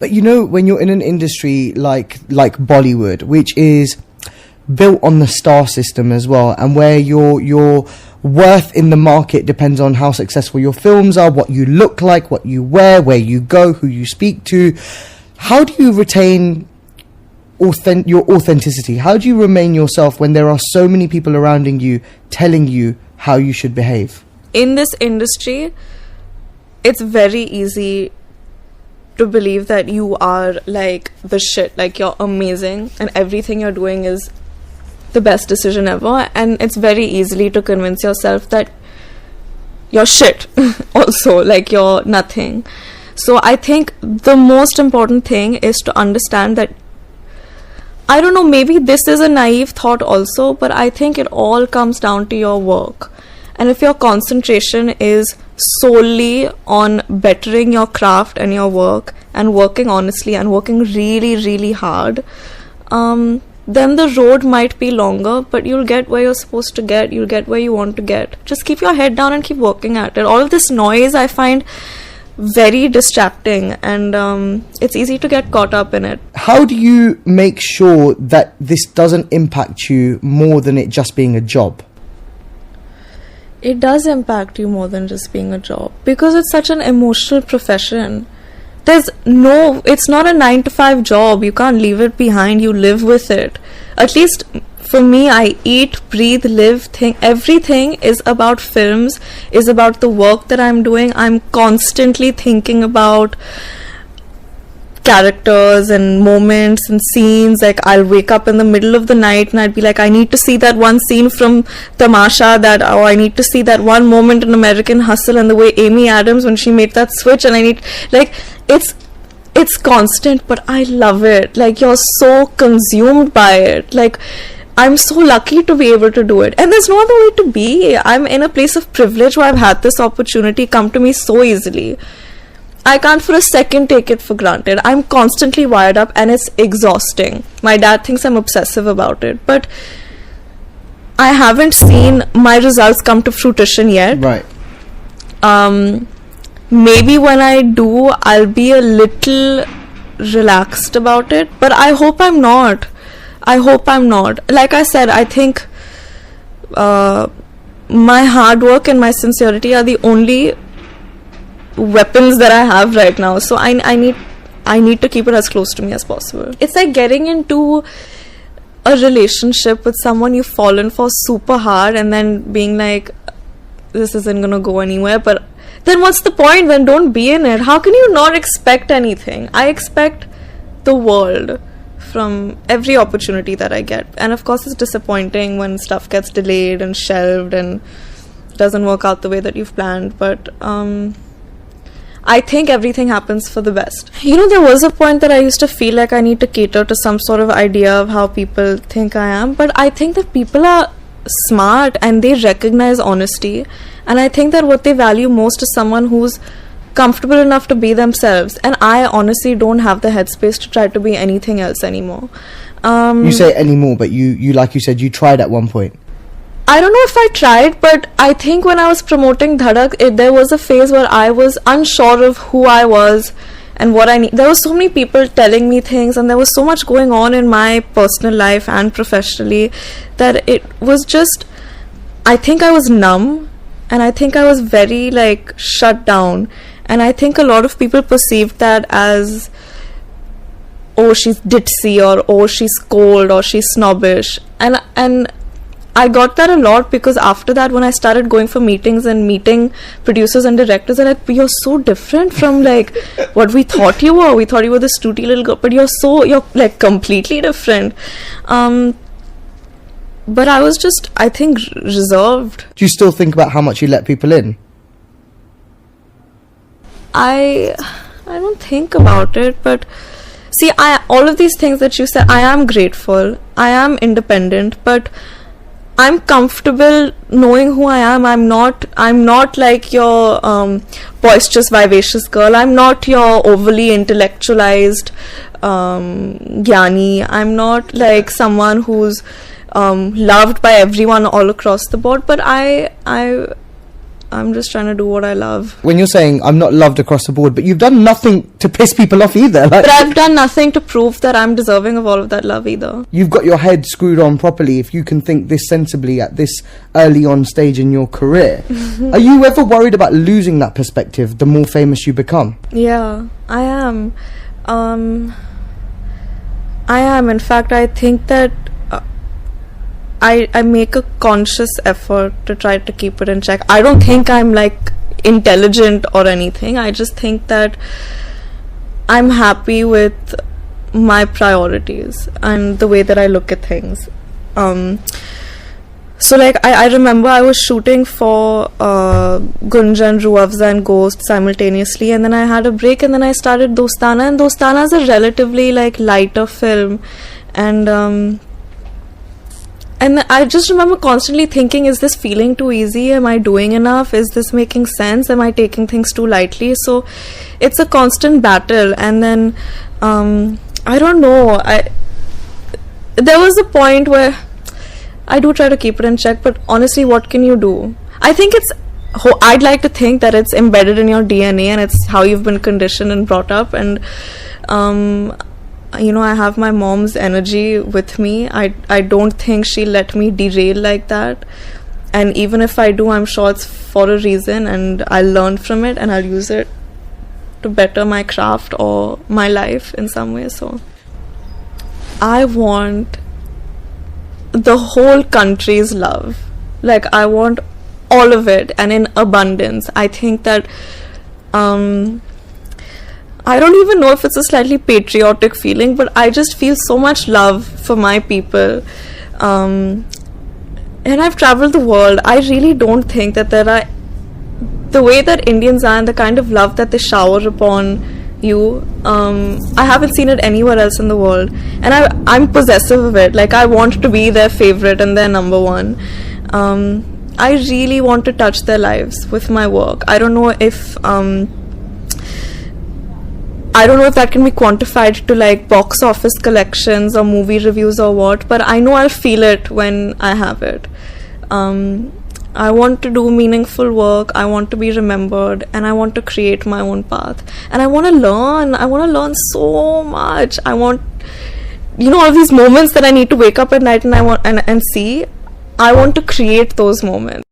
But when you're in an industry like Bollywood, which is built on the star system as well, and where your worth in the market depends on how successful your films are, what you look like, what you wear, where you go, who you speak to, how do you retain your authenticity? How do you remain yourself when there are so many people around you telling you how you should behave? In this industry, it's very easy to believe that you are like the shit, like you're amazing and everything you're doing is the best decision ever, and it's very easily to convince yourself that you're shit also, like you're nothing. So I think the most important thing is to understand that, I don't know, maybe this is a naive thought also, but I think it all comes down to your work. And if your concentration is solely on bettering your craft and your work and working honestly and working really, really hard, then the road might be longer, but you'll get where you're supposed to get, you'll get where you want to get. Just keep your head down and keep working at it. All of this noise I find very distracting, and it's easy to get caught up in it. How do you make sure that this doesn't impact you more than it just being a job? It does impact you more than just being a job, because it's such an emotional profession. It's not a 9-to-5 job. You can't leave it behind. You live with it. At least for me, I eat, breathe, live, think. Everything is about films, is about the work that I'm doing. I'm constantly thinking about characters and moments and scenes. Like, I'll wake up in the middle of the night and I'd be like, I need to see that one scene from Tamasha, or I need to see that one moment in American Hustle, and the way Amy Adams, when she made that switch, and I need, like, it's constant, but I love it. Like, you're so consumed by it. Like, I'm so lucky to be able to do it, and there's no other way to be. I'm in a place of privilege where I've had this opportunity come to me so easily. I can't for a second take it for granted. I'm constantly wired up and it's exhausting. My dad thinks I'm obsessive about it, but I haven't seen my results come to fruition yet. Right. Maybe when I do, I'll be a little relaxed about it, but I hope I'm not. Like I said, I think my hard work and my sincerity are the only weapons that I have right now, so I need to keep it as close to me as possible. It's like getting into a relationship with someone you've fallen for super hard and then being like, this isn't gonna go anywhere, but then what's the point? Then don't be in it. How can you not expect anything? I expect the world from every opportunity that I get, and of course it's disappointing when stuff gets delayed and shelved and doesn't work out the way that you've planned, but I think everything happens for the best. There was a point that I used to feel like I need to cater to some sort of idea of how people think I am, but I think that people are smart and they recognize honesty, and I think that what they value most is someone who's comfortable enough to be themselves, and I honestly don't have the headspace to try to be anything else anymore. You say anymore, but you like you said, you tried at one point. I don't know if I tried, but I think when I was promoting Dhadak, there was a phase where I was unsure of who I was and what I need. There were so many people telling me things, and there was so much going on in my personal life and professionally that it was just, I think I was numb, and I think I was very like shut down, and I think a lot of people perceived that as, oh, she's ditzy, or oh, she's cold, or she's snobbish, and I got that a lot, because after that, when I started going for meetings and meeting producers and directors, they're like, you're so different from like what we thought you were. We thought you were this snooty little girl, but you're like completely different. But I was just, I think, reserved. Do you still think about how much you let people in? I don't think about it, but see, all of these things that you said, I am grateful, I am independent, but I'm comfortable knowing who I am. I'm not like your boisterous, vivacious girl. I'm not your overly intellectualized Gyani. I'm not like someone who's loved by everyone all across the board. But I I'm just trying to do what I love. When you're saying I'm not loved across the board, but you've done nothing to piss people off either. Like, But I've done nothing to prove that I'm deserving of all of that love either. you've got your head screwed on properly if you can think this sensibly at this early on stage in your career. Are you ever worried about losing that perspective the more famous you become? Yeah, I am. I am. In fact, I think that I make a conscious effort to try to keep it in check. I don't think I'm like intelligent or anything. I just think that I'm happy with my priorities and the way that I look at things. So like I remember I was shooting for Gunjan, Ruafza and Ghost simultaneously, and then I had a break, and then I started Dostana, and Dostana is a relatively like lighter film, and I just remember constantly thinking, is this feeling too easy? Am I doing enough? Is this making sense? Am I taking things too lightly? So it's a constant battle. And then I don't know, there was a point where I do try to keep it in check, but honestly, what can you do? I think I'd like to think that it's embedded in your DNA and it's how you've been conditioned and brought up, and you know, I have my mom's energy with me. I don't think she'll let me derail like that, and even if I do, I'm sure it's for a reason, and I'll learn from it and I'll use it to better my craft or my life in some way. So I want the whole country's love. Like, I want all of it and in abundance. I think that I don't even know if it's a slightly patriotic feeling, but I just feel so much love for my people. And I've traveled the world. I really don't think that there are, the way that Indians are and the kind of love that they shower upon you, I haven't seen it anywhere else in the world, and I'm possessive of it. Like, I want to be their favorite and their number one. I really want to touch their lives with my work. I don't know if that can be quantified to like box office collections or movie reviews or what, but I know I'll feel it when I have it. I want to do meaningful work, I want to be remembered, and I want to create my own path. And I want to learn so much. I want, you know, all these moments that I need to wake up at night and I want and see. I want to create those moments.